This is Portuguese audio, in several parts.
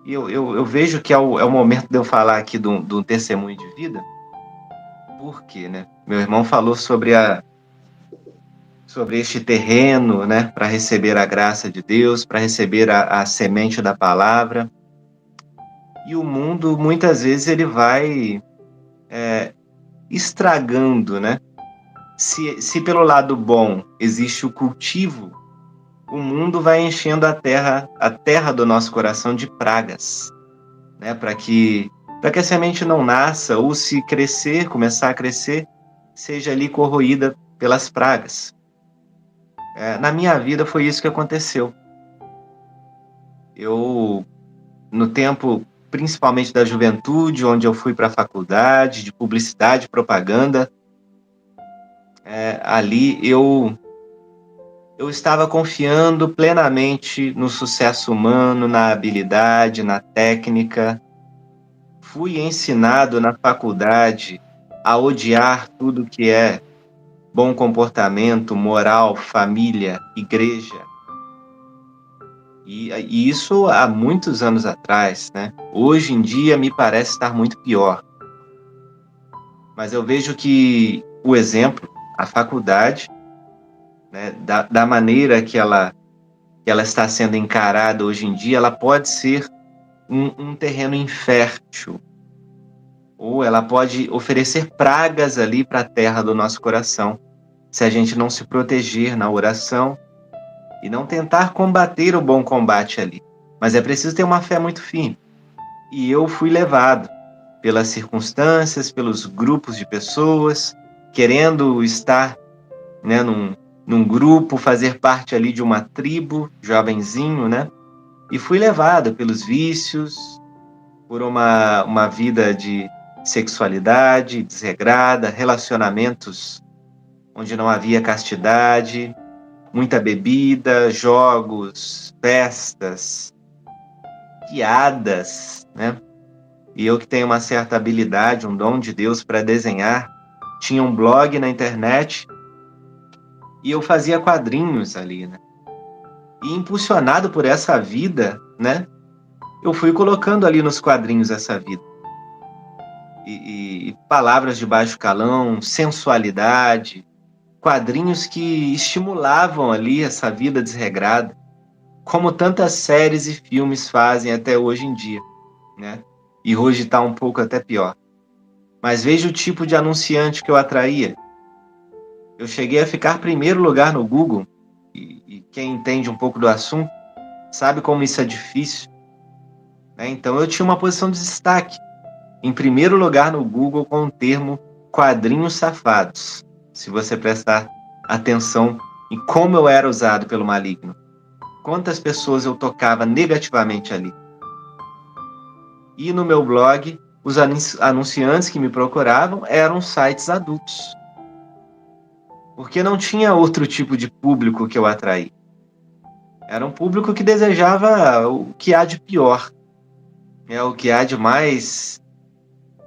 E eu vejo que é o momento de eu falar aqui do testemunho de vida. Por quê, né? Meu irmão falou sobre este terreno, né, para receber a graça de Deus, para receber a semente da palavra. E o mundo, muitas vezes, ele vai estragando, né? Se pelo lado bom existe o cultivo, o mundo vai enchendo a terra do nosso coração de pragas, né? Para que a semente não nasça, ou se crescer, começar a crescer, seja ali corroída pelas pragas. Na minha vida foi isso que aconteceu. Eu, no tempo, principalmente da juventude, onde eu fui para a faculdade de publicidade e propaganda, ali eu estava confiando plenamente no sucesso humano, na habilidade, na técnica. Fui ensinado na faculdade a odiar tudo que é bom comportamento, moral, família, igreja. E isso há muitos anos atrás, né? Hoje em dia me parece estar muito pior. Mas eu vejo que o exemplo, a faculdade, né, da maneira que ela está sendo encarada hoje em dia, ela pode ser um terreno infértil, ou ela pode oferecer pragas ali para a terra do nosso coração, se a gente não se proteger na oração e não tentar combater o bom combate ali. Mas é preciso ter uma fé muito firme. E eu fui levado pelas circunstâncias, pelos grupos de pessoas, querendo estar, né, num grupo, fazer parte ali de uma tribo, jovenzinho, né? E fui levado pelos vícios, por uma vida de sexualidade desregrada, relacionamentos onde não havia castidade, muita bebida, jogos, festas, piadas, né? E eu que tenho uma certa habilidade, um dom de Deus para desenhar, tinha um blog na internet e eu fazia quadrinhos ali, né? E impulsionado por essa vida, né? Eu fui colocando ali nos quadrinhos essa vida. E palavras de baixo calão, sensualidade, quadrinhos que estimulavam ali essa vida desregrada, como tantas séries e filmes fazem até hoje em dia, né? E hoje está um pouco até pior. Mas veja o tipo de anunciante que eu atraía. Eu cheguei a ficar primeiro lugar no Google, e quem entende um pouco do assunto sabe como isso é difícil, né? Então eu tinha uma posição de destaque, em primeiro lugar no Google com o termo quadrinhos safados, se você prestar atenção em como eu era usado pelo maligno. Quantas pessoas eu tocava negativamente ali. E no meu blog, os anunciantes que me procuravam eram sites adultos. Porque não tinha outro tipo de público que eu atraí. Era um público que desejava o que há de pior, o que há de mais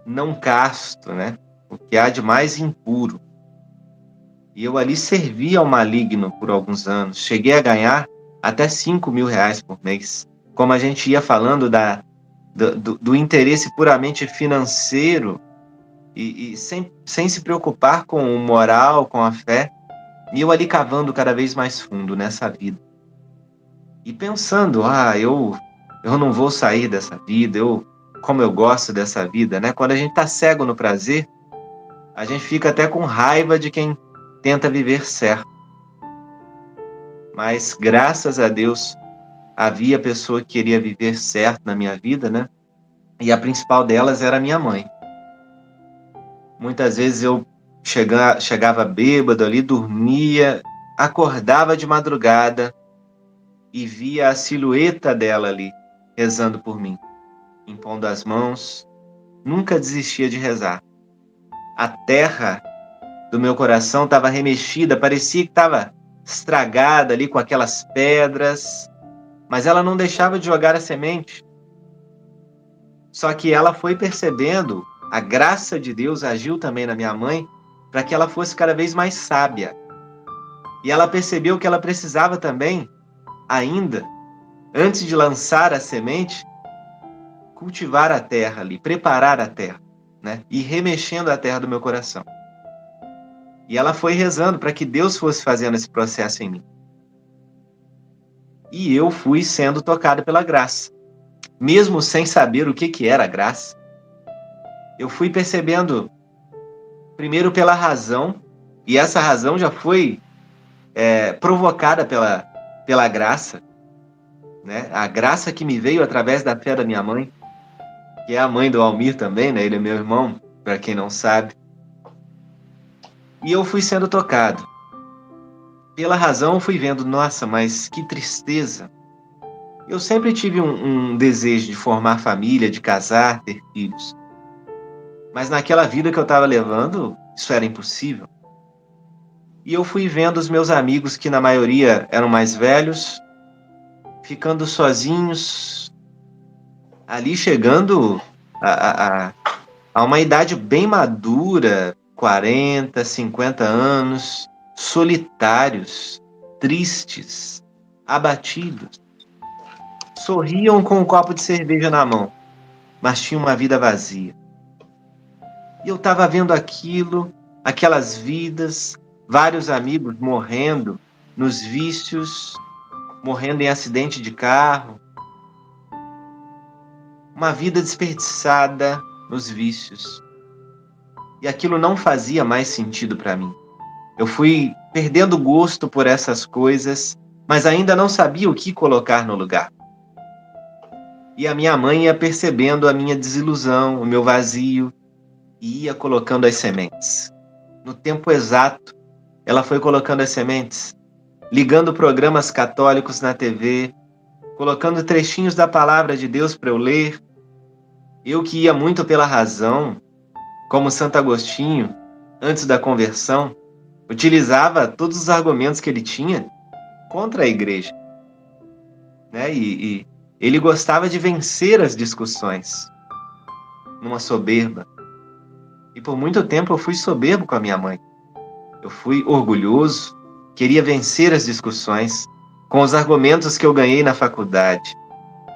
não casto, né? O que há de mais impuro. E eu ali servi ao maligno por alguns anos. Cheguei a ganhar até 5 mil reais por mês. Como a gente ia falando do interesse puramente financeiro e sem se preocupar com o moral, com a fé, e eu ali cavando cada vez mais fundo nessa vida. E pensando, eu não vou sair dessa vida, como eu gosto dessa vida, né? Quando a gente tá cego no prazer, a gente fica até com raiva de quem tenta viver certo. Mas graças a Deus havia pessoa que queria viver certo na minha vida, né? E a principal delas era a minha mãe. Muitas vezes eu chegava bêbado ali, dormia, acordava de madrugada e via a silhueta dela ali, rezando por mim, impondo as mãos, nunca desistia de rezar. A terra do meu coração estava remexida, parecia que estava estragada ali com aquelas pedras, mas ela não deixava de jogar a semente. Só que ela foi percebendo, a graça de Deus agiu também na minha mãe, para que ela fosse cada vez mais sábia. E ela percebeu que ela precisava também, ainda, antes de lançar a semente, cultivar a terra ali, preparar a terra, né? E remexendo a terra do meu coração. E ela foi rezando para que Deus fosse fazendo esse processo em mim. E eu fui sendo tocado pela graça. Mesmo sem saber o que era a graça, eu fui percebendo, primeiro pela razão, e essa razão já foi provocada pela graça, né? A graça que me veio através da fé da minha mãe, que é a mãe do Almir também, né? Ele é meu irmão, para quem não sabe. E eu fui sendo tocado. Pela razão, eu fui vendo, nossa, mas que tristeza. Eu sempre tive um desejo de formar família, de casar, ter filhos. Mas naquela vida que eu estava levando, isso era impossível. E eu fui vendo os meus amigos, que na maioria eram mais velhos, ficando sozinhos, ali chegando a uma idade bem madura, 40, 50 anos, solitários, tristes, abatidos. Sorriam com um copo de cerveja na mão, mas tinham uma vida vazia. E eu estava vendo aquilo, aquelas vidas, vários amigos morrendo nos vícios, morrendo em acidente de carro. Uma vida desperdiçada nos vícios. E aquilo não fazia mais sentido para mim. Eu fui perdendo gosto por essas coisas, mas ainda não sabia o que colocar no lugar. E a minha mãe ia percebendo a minha desilusão, o meu vazio, e ia colocando as sementes. No tempo exato, ela foi colocando as sementes, ligando programas católicos na TV, colocando trechinhos da palavra de Deus para eu ler. Eu que ia muito pela razão, como Santo Agostinho, antes da conversão, utilizava todos os argumentos que ele tinha contra a igreja, né? E ele gostava de vencer as discussões, numa soberba. E por muito tempo eu fui soberbo com a minha mãe. Eu fui orgulhoso, queria vencer as discussões com os argumentos que eu ganhei na faculdade,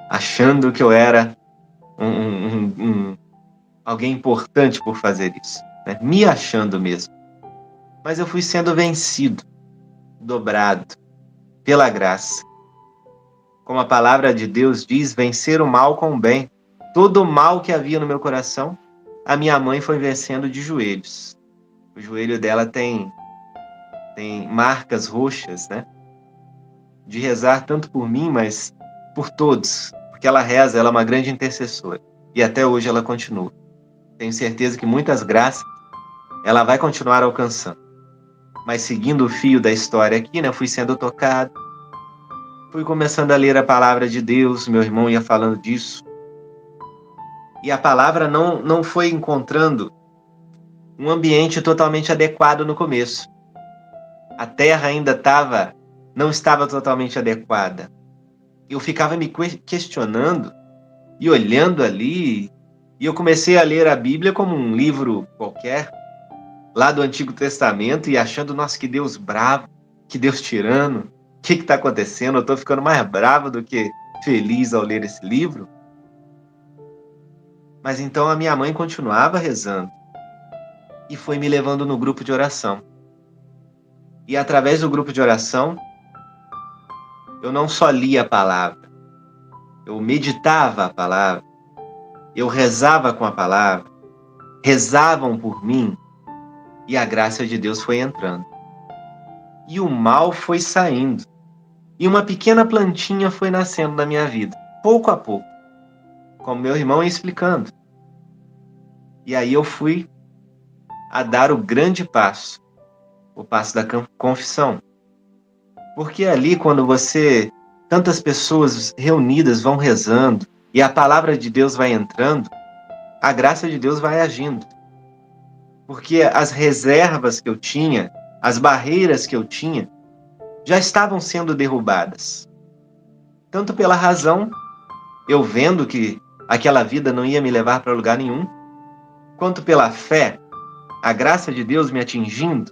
achando que eu era alguém importante por fazer isso, né? Me achando mesmo. Mas eu fui sendo vencido, dobrado, pela graça. Como a palavra de Deus diz, vencer o mal com o bem. Todo o mal que havia no meu coração, a minha mãe foi vencendo de joelhos. O joelho dela tem marcas roxas, né? De rezar tanto por mim, mas por todos. Porque ela reza, ela é uma grande intercessora. E até hoje ela continua. Tenho certeza que muitas graças ela vai continuar alcançando. Mas seguindo o fio da história aqui, né? Eu fui sendo tocado. Fui começando a ler a palavra de Deus, meu irmão ia falando disso. E a palavra não foi encontrando um ambiente totalmente adequado no começo. A terra ainda não estava totalmente adequada. Eu ficava me questionando e olhando ali, e eu comecei a ler a Bíblia como um livro qualquer, lá do Antigo Testamento, e achando, nossa, que Deus bravo, que Deus tirano, o que está acontecendo? Eu estou ficando mais bravo do que feliz ao ler esse livro. Mas então a minha mãe continuava rezando e foi me levando no grupo de oração. E através do grupo de oração, eu não só lia a palavra, eu meditava a palavra, eu rezava com a palavra, rezavam por mim e a graça de Deus foi entrando. E o mal foi saindo. E uma pequena plantinha foi nascendo na minha vida, pouco a pouco, como meu irmão ia explicando. E aí eu fui a dar o grande passo, o passo da confissão. Porque ali, quando tantas pessoas reunidas vão rezando e a palavra de Deus vai entrando, a graça de Deus vai agindo. Porque as reservas que eu tinha, as barreiras que eu tinha, já estavam sendo derrubadas. Tanto pela razão, eu vendo que aquela vida não ia me levar para lugar nenhum, quanto pela fé, a graça de Deus me atingindo,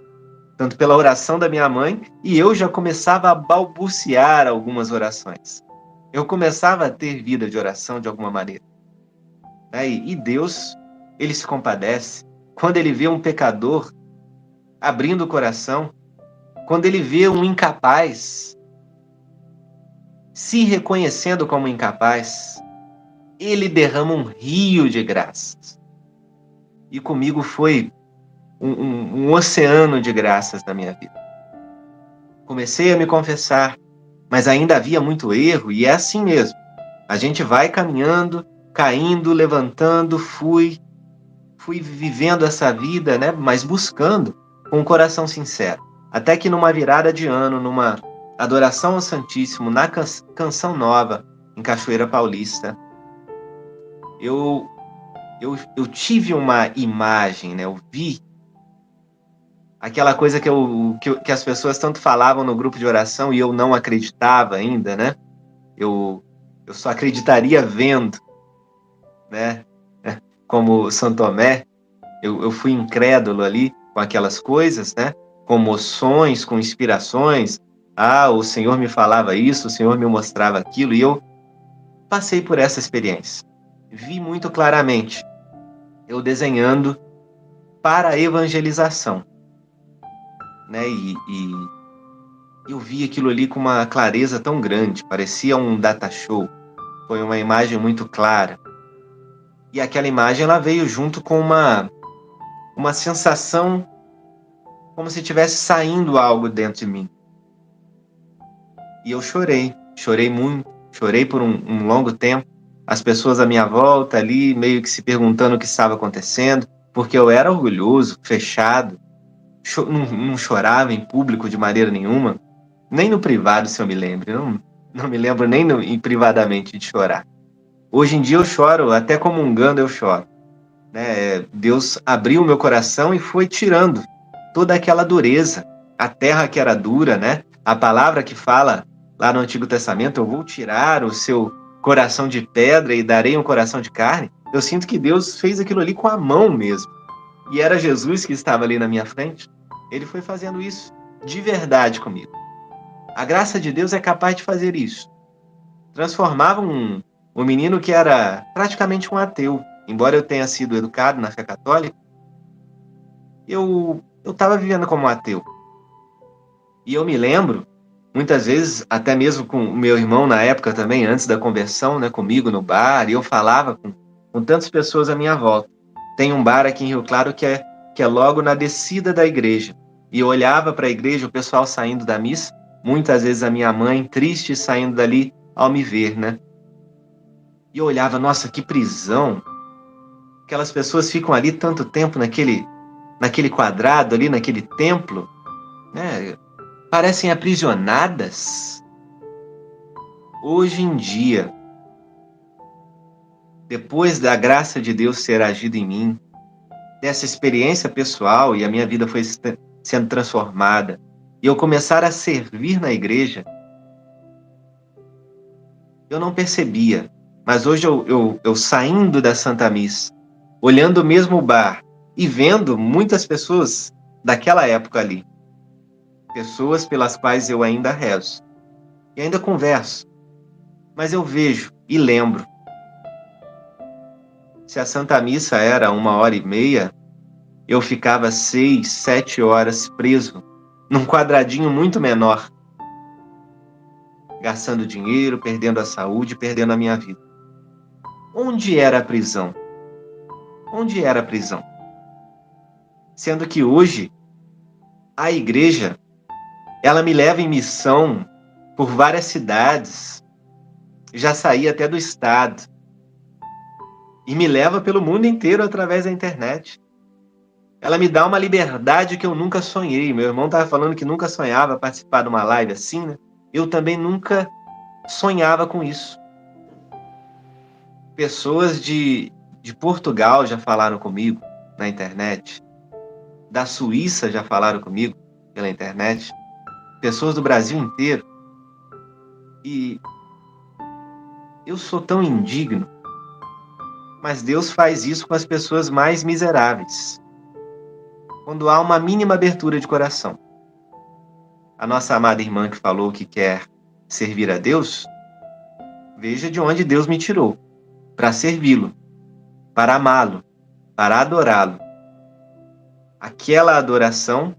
tanto pela oração da minha mãe, e eu já começava a balbuciar algumas orações. Eu começava a ter vida de oração de alguma maneira. Né? E Deus, ele se compadece. Quando ele vê um pecador abrindo o coração, quando ele vê um incapaz se reconhecendo como incapaz, ele derrama um rio de graças. E comigo foi um oceano de graças na minha vida. Comecei a me confessar, mas ainda havia muito erro, e é assim mesmo. A gente vai caminhando, caindo, levantando, fui vivendo essa vida, né, mas buscando com um coração sincero. Até que numa virada de ano, numa adoração ao Santíssimo, na Canção Nova, em Cachoeira Paulista, eu tive uma imagem, né? Eu vi aquela coisa que as pessoas tanto falavam no grupo de oração e eu não acreditava ainda, né? Eu só acreditaria vendo, né? Como São Tomé, eu fui incrédulo ali com aquelas coisas, né? Com moções, com inspirações. Ah, o Senhor me falava isso, o Senhor me mostrava aquilo, e eu passei por essa experiência. Vi muito claramente eu desenhando para a evangelização, né? E eu vi aquilo ali com uma clareza tão grande, parecia um data show. Foi uma imagem muito clara. E aquela imagem ela veio junto com uma sensação como se tivesse saindo algo dentro de mim. E eu chorei muito, chorei por um longo tempo. As pessoas à minha volta ali meio que se perguntando o que estava acontecendo, porque eu era orgulhoso, fechado, não chorava em público de maneira nenhuma, nem no privado, se eu me lembro. Não me lembro nem privadamente de chorar. Hoje em dia eu choro, até comungando eu choro. Né? Deus abriu o meu coração e foi tirando toda aquela dureza. A terra que era dura, né? A palavra que fala lá no Antigo Testamento, eu vou tirar o seu coração de pedra e darei um coração de carne. Eu sinto que Deus fez aquilo ali com a mão mesmo. E era Jesus que estava ali na minha frente. Ele foi fazendo isso de verdade comigo. A graça de Deus é capaz de fazer isso. Transformava um menino que era praticamente um ateu. Embora eu tenha sido educado na fé católica, eu estava vivendo como um ateu. E eu me lembro, muitas vezes, até mesmo com o meu irmão na época também, antes da conversão, né, comigo no bar, e eu falava com tantas pessoas à minha volta. Tem um bar aqui em Rio Claro que é logo na descida da igreja. E eu olhava para a igreja, o pessoal saindo da missa, muitas vezes a minha mãe, triste, saindo dali ao me ver, né? E eu olhava, nossa, que prisão. Aquelas pessoas ficam ali tanto tempo naquele quadrado ali, naquele templo, né? Parecem aprisionadas. Hoje em dia, depois da graça de Deus ter agido em mim, dessa experiência pessoal e a minha vida foi sendo transformada, e eu começar a servir na igreja, eu não percebia. Mas hoje eu saindo da Santa Missa, olhando mesmo o bar e vendo muitas pessoas daquela época ali, pessoas pelas quais eu ainda rezo e ainda converso, mas eu vejo e lembro. Se a Santa Missa era 1h30, eu ficava 6, 7 horas preso num quadradinho muito menor, gastando dinheiro, perdendo a saúde, perdendo a minha vida. Onde era a prisão? Onde era a prisão? Sendo que hoje a igreja, ela me leva em missão por várias cidades, já saí até do estado, e me leva pelo mundo inteiro através da internet. Ela me dá uma liberdade que eu nunca sonhei. Meu irmão estava falando que nunca sonhava participar de uma live assim, né? Eu também nunca sonhava com isso. Pessoas de Portugal já falaram comigo na internet. Da Suíça já falaram comigo pela internet. Pessoas do Brasil inteiro. E eu sou tão indigno. Mas Deus faz isso com as pessoas mais miseráveis. Quando há uma mínima abertura de coração. A nossa amada irmã que falou que quer servir a Deus, veja de onde Deus me tirou para servi-lo. para amá-lo, para adorá-lo. Aquela adoração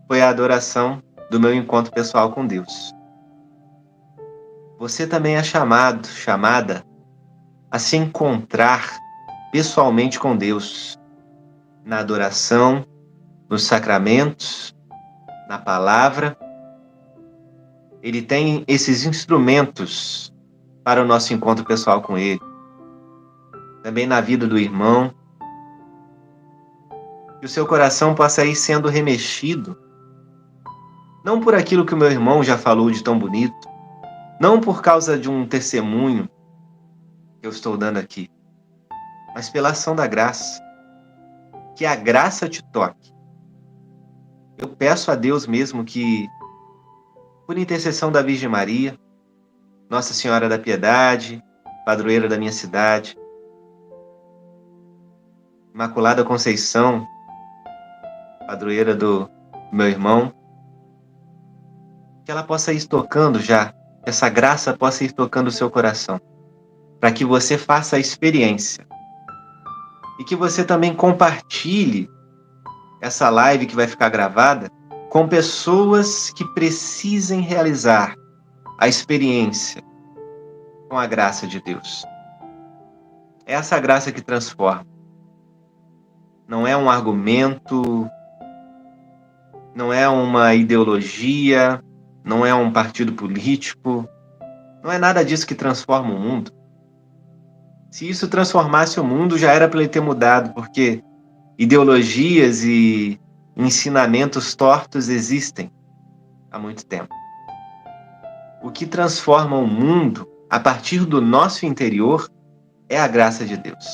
foi a adoração do meu encontro pessoal com Deus. Você também é chamada a se encontrar pessoalmente com Deus, na adoração, nos sacramentos, na palavra. Ele tem esses instrumentos para o nosso encontro pessoal com Ele. Também na vida do irmão. Que o seu coração possa ir sendo remexido, não por aquilo que o meu irmão já falou de tão bonito, não por causa de um testemunho que eu estou dando aqui, mas pela ação da graça. Que a graça te toque. Eu peço a Deus mesmo que, por intercessão da Virgem Maria, Nossa Senhora da Piedade, padroeira da minha cidade, Imaculada Conceição, padroeira do meu irmão, que ela possa ir tocando já, que essa graça possa ir tocando o seu coração, para que você faça a experiência. E que você também compartilhe essa live que vai ficar gravada com pessoas que precisem realizar a experiência com a graça de Deus. É essa graça que transforma. Não é um argumento, não é uma ideologia, não é um partido político, não é nada disso que transforma o mundo. Se isso transformasse o mundo, já era para ele ter mudado, porque ideologias e ensinamentos tortos existem há muito tempo. O que transforma o mundo, a partir do nosso interior, é a graça de Deus.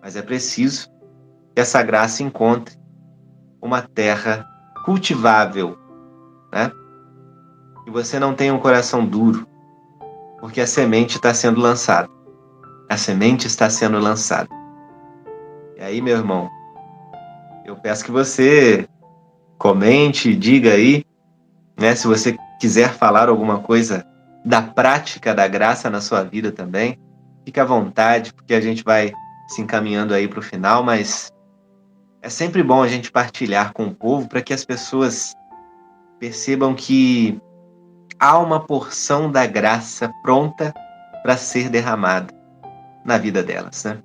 Mas é preciso que essa graça encontre uma terra cultivável, né? Que você não tenha um coração duro, porque a semente está sendo lançada. A semente está sendo lançada. E aí, meu irmão, eu peço que você comente, diga aí, né? Se você quiser falar alguma coisa da prática da graça na sua vida também, fique à vontade, porque a gente vai se encaminhando aí para o final, mas é sempre bom a gente partilhar com o povo para que as pessoas percebam que há uma porção da graça pronta para ser derramada na vida delas, né?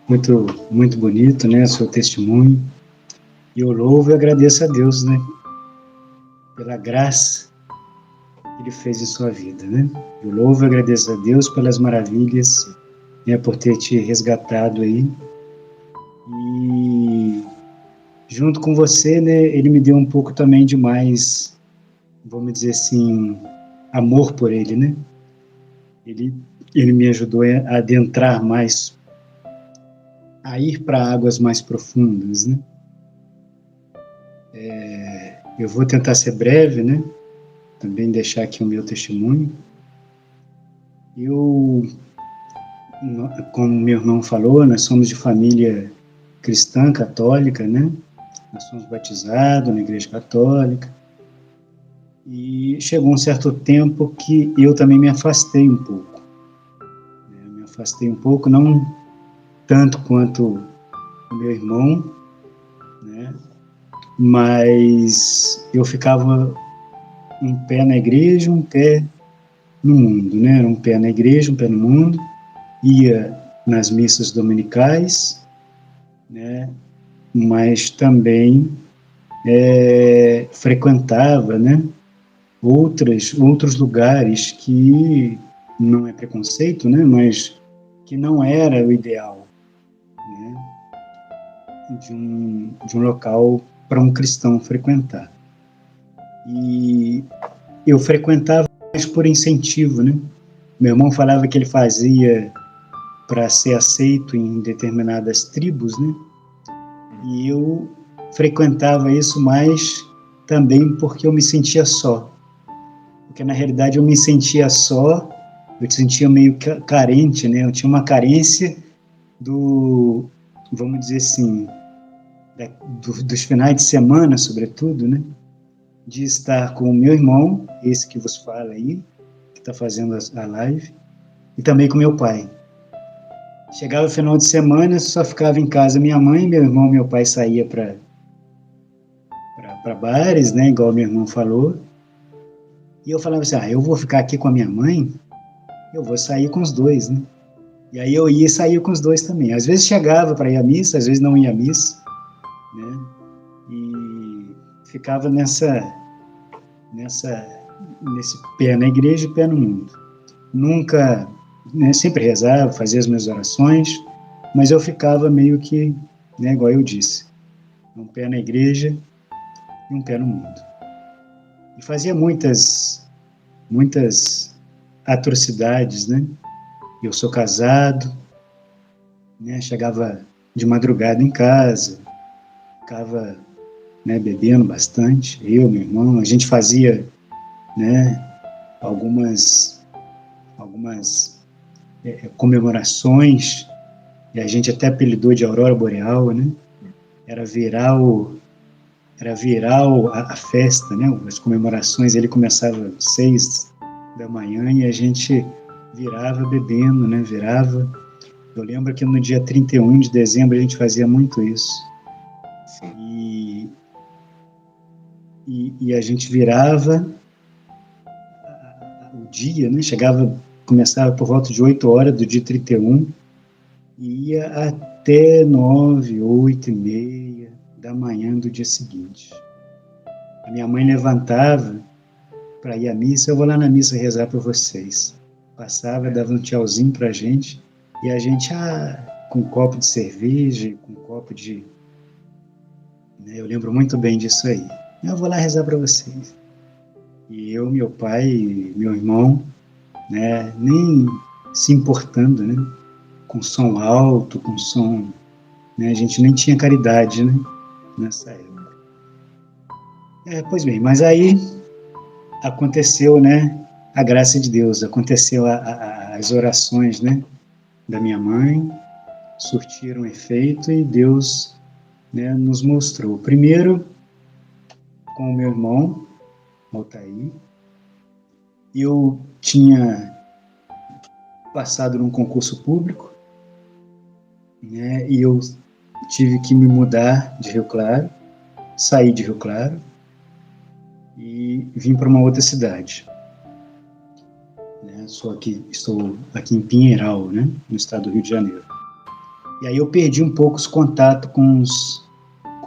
Muito, muito bonito, né, o seu testemunho. E eu louvo e agradeço a Deus, né, pela graça que Ele fez em sua vida, né. Eu louvo e agradeço a Deus pelas maravilhas, né, por ter te resgatado aí. E junto com você, né, Ele me deu um pouco também de mais, vamos dizer assim, amor por Ele, né. Ele me ajudou a adentrar mais, a ir para águas mais profundas, né. Eu vou tentar ser breve, né? Também deixar aqui o meu testemunho. Eu, como meu irmão falou, nós somos de família cristã, católica, né? Nós somos batizados na Igreja Católica. E chegou um certo tempo que eu também me afastei um pouco. Me afastei um pouco, não tanto quanto o meu irmão, né? Mas eu ficava um pé na igreja, um pé no mundo, né? Um pé na igreja, um pé no mundo. Ia nas missas dominicais, né? Mas também frequentava, né? Outros lugares que não é preconceito, né? Mas que não era o ideal, né? De um local para um cristão frequentar. E eu frequentava mais por incentivo, né? Meu irmão falava que ele fazia para ser aceito em determinadas tribos, né? E eu frequentava isso mais também porque eu me sentia só. Porque na realidade eu me sentia só, eu me sentia meio carente, né? Eu tinha uma carência vamos dizer assim, dos finais de semana, sobretudo, né? De estar com o meu irmão, esse que vos fala aí, que está fazendo a live, e também com meu pai. Chegava o final de semana, só ficava em casa minha mãe, meu irmão, meu pai saía para bares, né, igual meu irmão falou. E eu falava assim, eu vou ficar aqui com a minha mãe, eu vou sair com os dois, né? E aí eu ia e saía com os dois também. Às vezes chegava para ir à missa, às vezes não ia à missa, né? E ficava nesse pé na igreja e pé no mundo. Nunca, né, sempre rezava, fazia as minhas orações, mas eu ficava meio que, né, igual eu disse, um pé na igreja e um pé no mundo. E fazia muitas atrocidades, né? Eu sou casado, né? Chegava de madrugada em casa, ficava, né, bebendo bastante, eu, meu irmão, a gente fazia, né, algumas comemorações, e a gente até apelidou de Aurora Boreal, né? Era virar a festa, né? As comemorações, ele começava às 6 da manhã e a gente virava bebendo, né? Eu lembro que no dia 31 de dezembro a gente fazia muito isso. E a gente virava o dia, né? Começava por volta de 8 horas do dia 31 e ia até 9, 8 e meia da manhã do dia seguinte. A minha mãe levantava para ir à missa, eu vou lá na missa rezar por vocês. Passava, dava um tchauzinho para a gente, e a gente, com um copo de cerveja, com um copo de... Né, eu lembro muito bem disso aí. Eu vou lá rezar para vocês. E eu, meu pai e meu irmão, né, nem se importando, né, com som alto, com som... Né, a gente nem tinha caridade, né, nessa época. Pois bem, mas aí aconteceu, né, a graça de Deus, aconteceu as orações, né, da minha mãe, surtiram efeito e Deus, né, nos mostrou. Primeiro, com o meu irmão, Altair, eu tinha passado num concurso público, né, e eu tive que me mudar de Rio Claro, saí de Rio Claro e vim para uma outra cidade. Estou aqui em Pinheiral, né, no estado do Rio de Janeiro. E aí eu perdi um pouco os contatos com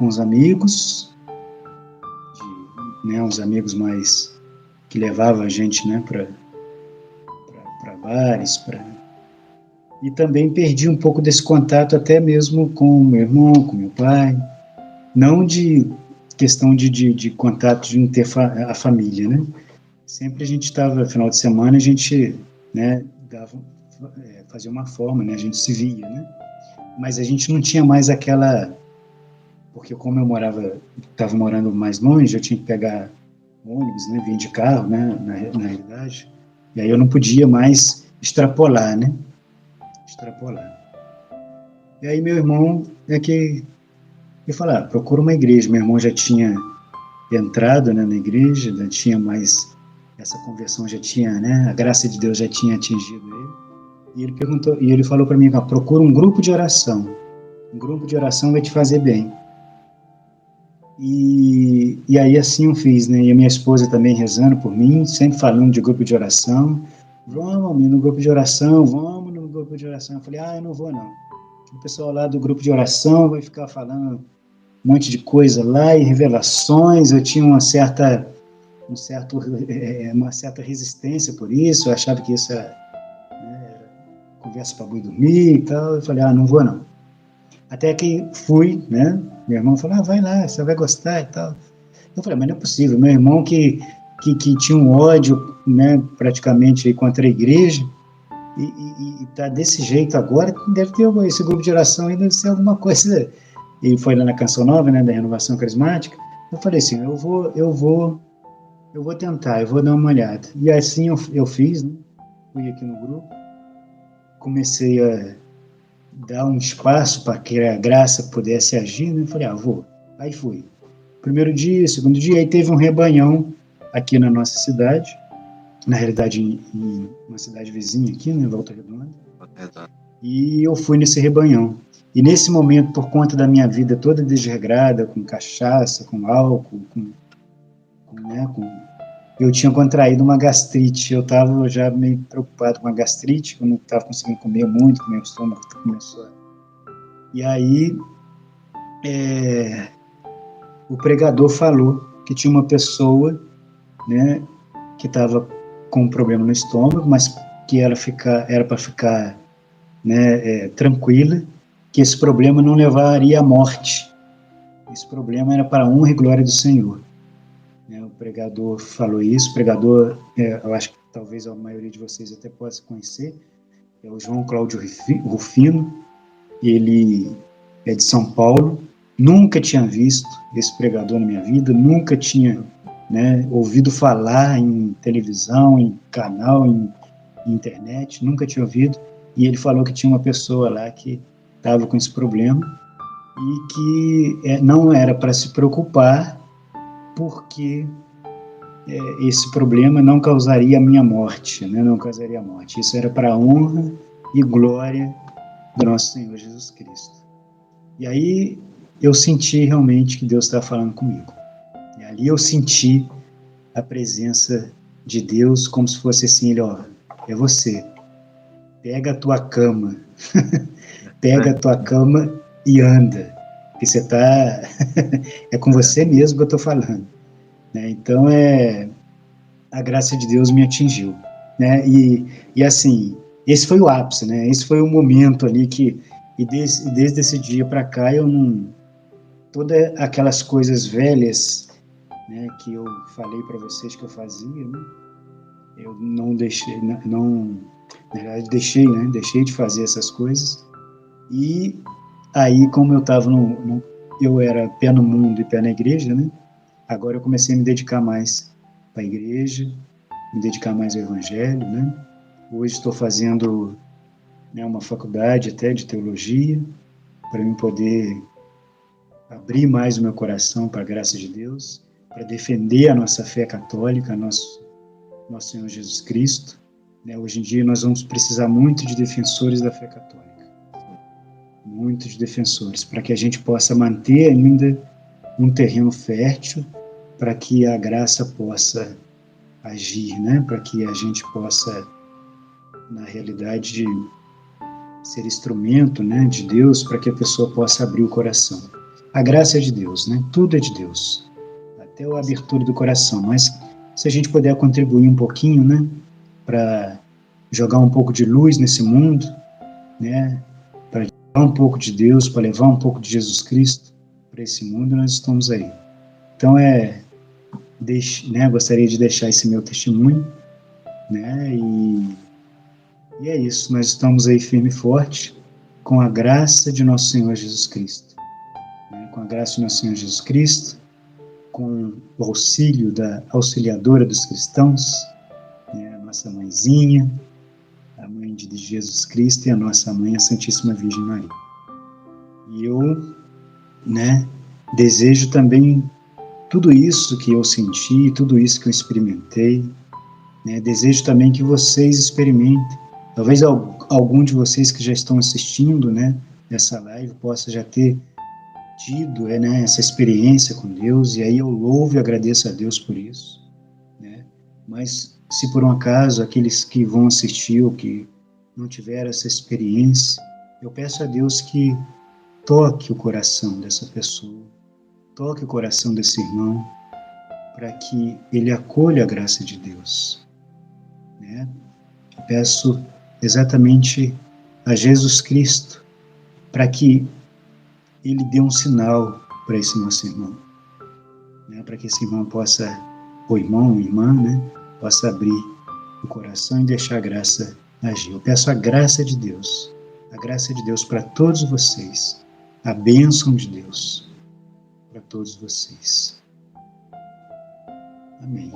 os amigos, né, os amigos mais que levavam a gente, né, para bares, e também perdi um pouco desse contato até mesmo com meu irmão, com meu pai, não de questão de contato de não ter a família, né? Sempre a gente estava, final de semana, a gente, né, fazia uma forma, né, a gente se via, né? Mas a gente não tinha mais aquela... Porque como eu estava morando mais longe, eu tinha que pegar ônibus, né, vir de carro, né, na realidade, e aí eu não podia mais extrapolar, né? E aí meu irmão eu falei, procura uma igreja. Meu irmão já tinha entrado, né, na igreja, já tinha mais... Essa conversão já tinha, né, a graça de Deus já tinha atingido ele. E ele falou para mim, procura um grupo de oração. Um grupo de oração vai te fazer bem. E aí assim eu fiz, né? E a minha esposa também rezando por mim, sempre falando de grupo de oração. Vamos no grupo de oração, vamos no grupo de oração. Eu falei, eu não vou não. O pessoal lá do grupo de oração vai ficar falando um monte de coisa lá e revelações. Eu tinha uma certa resistência por isso. Eu achava que isso era, né, conversa para boi dormir e tal. Eu falei, não vou não. Até que fui, né? Meu irmão falou, vai lá, você vai gostar e tal. Eu falei, mas não é possível. Meu irmão que tinha um ódio, né, praticamente contra a igreja, e tá desse jeito agora, deve ter esse grupo de oração aí, deve ser alguma coisa. Ele foi lá na Canção Nova, né, da Renovação Carismática. Eu falei assim, eu vou tentar, eu vou dar uma olhada. E assim eu fiz, né? Fui aqui no grupo, comecei a dar um espaço para que a graça pudesse agir, né? Falei, vou. Aí fui. Primeiro dia, segundo dia, aí teve um rebanhão aqui na nossa cidade, na realidade em uma cidade vizinha aqui, né, Volta Redonda. Volta Redonda. E eu fui nesse rebanhão. E nesse momento, por conta da minha vida toda desregrada, com cachaça, com álcool, eu tinha contraído uma gastrite. Eu estava já meio preocupado com a gastrite, eu não estava conseguindo comer muito, que meu estômago começou. E aí, o pregador falou que tinha uma pessoa, né, que estava com um problema no estômago, mas que era para ficar, né, tranquila, que esse problema não levaria à morte. Esse problema era para a honra e glória do Senhor. O pregador falou isso. O pregador, eu acho que talvez a maioria de vocês até possa conhecer, é o João Cláudio Rufino. Ele é de São Paulo. Nunca tinha visto esse pregador na minha vida, nunca tinha, né, ouvido falar em televisão, em canal, em internet, nunca tinha ouvido. E ele falou que tinha uma pessoa lá que estava com esse problema e que não era para se preocupar, porque esse problema não causaria a minha morte, né? Não causaria a morte. Isso era para a honra e glória do nosso Senhor Jesus Cristo. E aí eu senti realmente que Deus estava falando comigo. E ali eu senti a presença de Deus, como se fosse assim, ele, ó, é você, pega a tua cama, pega a tua cama e anda, que você tá, é com você mesmo que eu estou falando, né? Então a graça de Deus me atingiu, né? E assim, esse foi o ápice, né? Esse foi o momento ali desde esse dia para cá eu não, todas aquelas coisas velhas, né, que eu falei para vocês que eu fazia, né? Eu não deixei, não, na verdade deixei de fazer essas coisas. E aí, como eu estava eu era pé no mundo e pé na igreja, né? Agora eu comecei a me dedicar mais para a igreja, me dedicar mais ao evangelho, né? Hoje estou fazendo, né, uma faculdade até de teologia, para eu poder abrir mais o meu coração para a graça de Deus, para defender a nossa fé católica, nosso Senhor Jesus Cristo. Né? Hoje em dia nós vamos precisar muito de defensores da fé católica, muito de defensores, para que a gente possa manter ainda um terreno fértil, para que a graça possa agir, né? Para que a gente possa, na realidade, ser instrumento, né, de Deus, para que a pessoa possa abrir o coração. A graça é de Deus, né? Tudo é de Deus, até a abertura do coração. Mas se a gente puder contribuir um pouquinho, né, para jogar um pouco de luz nesse mundo, né, para levar um pouco de Deus, para levar um pouco de Jesus Cristo para esse mundo, nós estamos aí. Então gostaria de deixar esse meu testemunho, né, e é isso. Nós estamos aí firme e forte com a graça de nosso Senhor Jesus Cristo. Com a graça de nosso Senhor Jesus Cristo, com o auxílio da auxiliadora dos cristãos, né, a nossa mãezinha, a mãe de Jesus Cristo e a nossa mãe, a Santíssima Virgem Maria. E eu, né, desejo também tudo isso que eu senti, tudo isso que eu experimentei, né, desejo também que vocês experimentem. Talvez algum de vocês que já estão assistindo, né, essa live possa já ter tido, né, essa experiência com Deus, e aí eu louvo e agradeço a Deus por isso, né? Mas se por um acaso aqueles que vão assistir ou que não tiveram essa experiência, eu peço a Deus que toque o coração dessa pessoa, toque o coração desse irmão, para que ele acolha a graça de Deus, né? Eu peço exatamente a Jesus Cristo para que ele dê um sinal para esse nosso irmão, né? Para que esse irmão possa, ou irmão ou irmã, né, possa abrir o coração e deixar a graça agir. Eu peço a graça de Deus para todos vocês, a bênção de Deus para todos vocês. Amém.